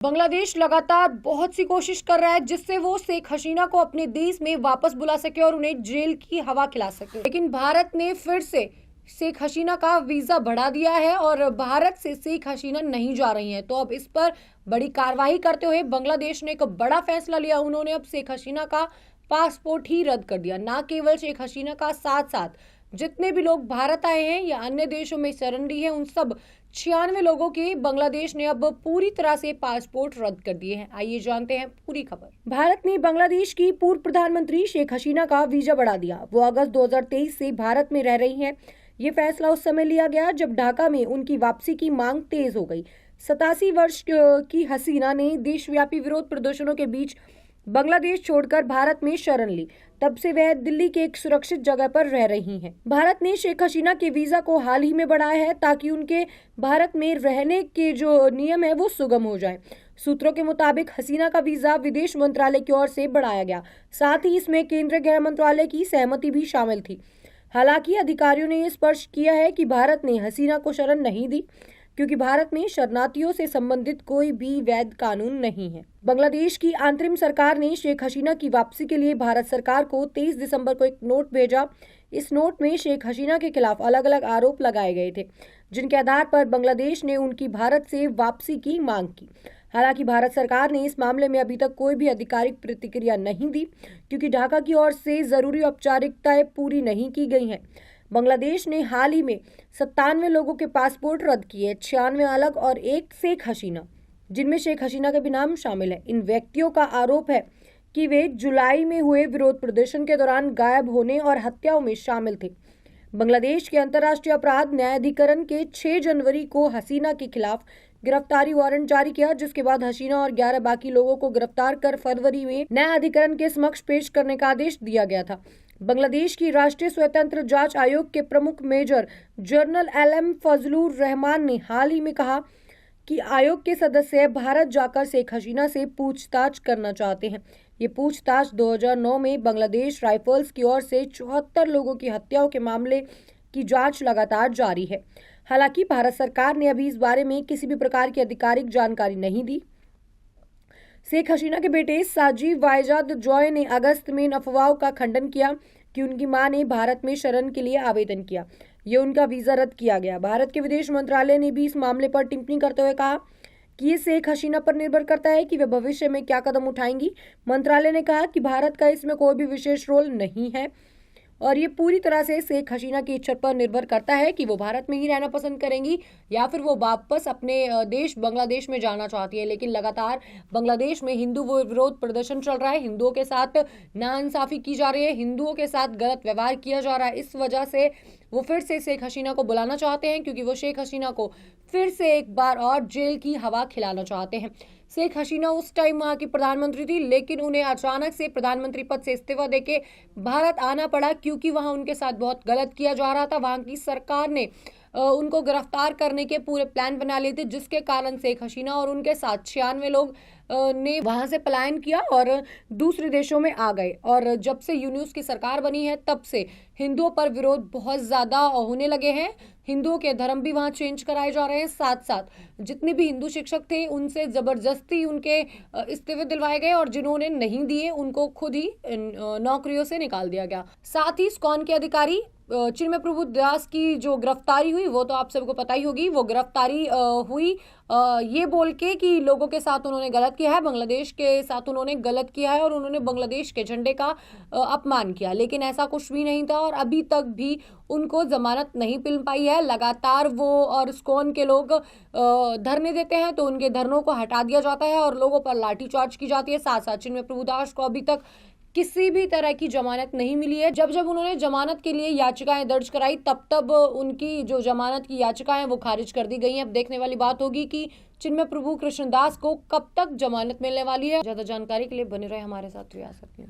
बांग्लादेश लगातार बहुत सी कोशिश कर रहा है जिससे वो शेख हसीना को अपने देश में वापस बुला सके और उन्हें जेल की हवा खिला सके, लेकिन भारत ने फिर से शेख हसीना का वीजा बढ़ा दिया है और भारत से शेख हसीना नहीं जा रही हैं। तो अब इस पर बड़ी कार्रवाई करते हुए बांग्लादेश ने एक बड़ा फैसला लिया। उन्होंने अब शेख हसीना का पासपोर्ट ही रद्द कर दिया। न केवल शेख हसीना का, साथ साथ जितने भी लोग भारत आए हैं या अन्य देशों में शरण ली है, उन सब 96 लोगों के बांग्लादेश ने अब पूरी तरह से पासपोर्ट रद्द कर दिए हैं। आइए जानते हैं पूरी खबर। भारत ने बांग्लादेश की पूर्व प्रधानमंत्री शेख हसीना का वीजा बढ़ा दिया। वो अगस्त 2023 से भारत में रह रही हैं। ये फैसला उस समय लिया गया जब ढाका में उनकी वापसी की मांग तेज हो गई। 87 वर्ष की हसीना ने देशव्यापी विरोध प्रदर्शनों के बीच बांग्लादेश छोड़कर भारत में शरण ली। तब से वह दिल्ली के एक सुरक्षित जगह पर रह रही हैं। भारत ने शेख हसीना के वीजा को हाल ही में बढ़ाया है ताकि उनके भारत में रहने के जो नियम है वो सुगम हो जाए। सूत्रों के मुताबिक हसीना का वीजा विदेश मंत्रालय की ओर से बढ़ाया गया। साथ ही इसमें केंद्रीय गृह मंत्रालय की सहमति भी शामिल थी। हालांकि अधिकारियों ने ये स्पष्ट किया है कि भारत ने हसीना को शरण नहीं दी, क्योंकि भारत में शरणार्थियों से संबंधित कोई भी वैध कानून नहीं है। बांग्लादेश की अंतरिम सरकार ने शेख हसीना की वापसी के लिए भारत सरकार को 23 दिसंबर को एक नोट भेजा। इस नोट में शेख हसीना के खिलाफ अलग अलग आरोप लगाए गए थे, जिनके आधार पर बांग्लादेश ने उनकी भारत से वापसी की मांग की। हालांकि भारत सरकार ने इस मामले में अभी तक कोई भी आधिकारिक प्रतिक्रिया नहीं दी, क्योंकि ढाका की ओर से जरूरी औपचारिकताएं पूरी नहीं की गई हैं। बांग्लादेश ने हाल ही में 97 लोगों के पासपोर्ट रद्द किए, 96 अलग और एक शेख हसीना, जिनमें शेख हसीना के भी नाम शामिल है। इन व्यक्तियों का आरोप है कि वे जुलाई में हुए विरोध प्रदर्शन के दौरान गायब होने और हत्याओं में शामिल थे। बांग्लादेश के अंतर्राष्ट्रीय अपराध न्यायाधिकरण के 6 जनवरी को हसीना के खिलाफ गिरफ्तारी वारंट जारी किया, जिसके बाद हसीना और 11 बाकी लोगों को गिरफ्तार कर फरवरी में न्यायाधिकरण के समक्ष पेश करने का आदेश दिया गया था। बांग्लादेश की राष्ट्रीय स्वतंत्र जांच आयोग के प्रमुख major general LM Fazlur Rahman ने हाल ही में कहा कि आयोग के सदस्य भारत जाकर शेख हसीना से पूछताछ करना चाहते हैं। ये पूछताछ 2009 में बांग्लादेश राइफल्स की ओर से 74 लोगों की हत्याओं के मामले की जांच लगातार जारी है। हालांकि भारत सरकार ने अभी इस बारे में किसी भी प्रकार की आधिकारिक जानकारी नहीं दी। शेख हसीना के बेटे साजिब वाइजाद जॉय ने अगस्त में इन अफवाहों का खंडन किया कि उनकी मां ने भारत में शरण के लिए आवेदन किया। ये उनका वीजा रद्द किया गया। भारत के विदेश मंत्रालय ने भी इस मामले पर टिप्पणी करते हुए कहा कि ये शेख हसीना पर निर्भर करता है कि वे भविष्य में क्या कदम उठाएंगी। मंत्रालय ने कहा कि भारत का इसमें कोई भी विशेष रोल नहीं है और ये पूरी तरह से शेख हसीना की इच्छा पर निर्भर करता है कि वो भारत में ही रहना पसंद करेंगी या फिर वो वापस अपने देश बांग्लादेश में जाना चाहती है। लेकिन लगातार बांग्लादेश में हिंदू विरोध प्रदर्शन चल रहा है, हिंदुओं के साथ नाइंसाफी की जा रही है, हिंदुओं के साथ गलत व्यवहार किया जा रहा है। इस वजह से वो फिर से शेख हसीना को बुलाना चाहते हैं, क्योंकि वो शेख हसीना को फिर से एक बार और जेल की हवा खिलाना चाहते हैं। शेख हसीना उस टाइम वहां की प्रधानमंत्री थी, लेकिन उन्हें अचानक से प्रधानमंत्री पद से इस्तीफा देके भारत आना पड़ा, क्योंकि वहां उनके साथ बहुत गलत किया जा रहा था। वहां की सरकार ने उनको गिरफ्तार करने के पूरे प्लान बना लिए थे, जिसके कारण शेख हसीना और उनके साथ 96 लोग ने वहां से पलायन किया और दूसरे देशों में आ गए। और जब से यून्यूस की सरकार बनी है तब से हिंदुओं पर विरोध बहुत ज्यादा होने लगे हैं। हिंदुओं के धर्म भी वहां चेंज कराए जा रहे हैं। साथ साथ जितने भी हिंदू शिक्षक थे उनसे जबरदस्ती उनके इस्तीफे दिलवाए गए और जिन्होंने नहीं दिए उनको खुद ही नौकरियों से निकाल दिया गया। साथ ही इस्कॉन के अधिकारी चिन्मय प्रभु दास की जो गिरफ्तारी हुई वो तो आप सबको पता ही होगी। वो गिरफ्तारी हुई ये बोल के कि लोगों के साथ उन्होंने गलत किया है, बांग्लादेश के साथ उन्होंने गलत किया है और उन्होंने बांग्लादेश के झंडे का अपमान किया। लेकिन ऐसा कुछ भी नहीं था और अभी तक भी उनको जमानत नहीं मिल पाई है। लगातार वो और इस्कॉन के लोग धरने देते हैं तो उनके धरनों को हटा दिया जाता है और लोगों पर लाठीचार्ज की जाती है। साथ साथ चिन्मय प्रभु दास को अभी तक किसी भी तरह की जमानत नहीं मिली है। जब जब उन्होंने जमानत के लिए याचिकाएं दर्ज कराई तब तब उनकी जो जमानत की याचिकाएं वो खारिज कर दी गई हैं। अब देखने वाली बात होगी कि चिन्मय प्रभु कृष्णदास को कब तक जमानत मिलने वाली है। ज्यादा जानकारी के लिए बने रहे हमारे साथ रियासत न्यूज।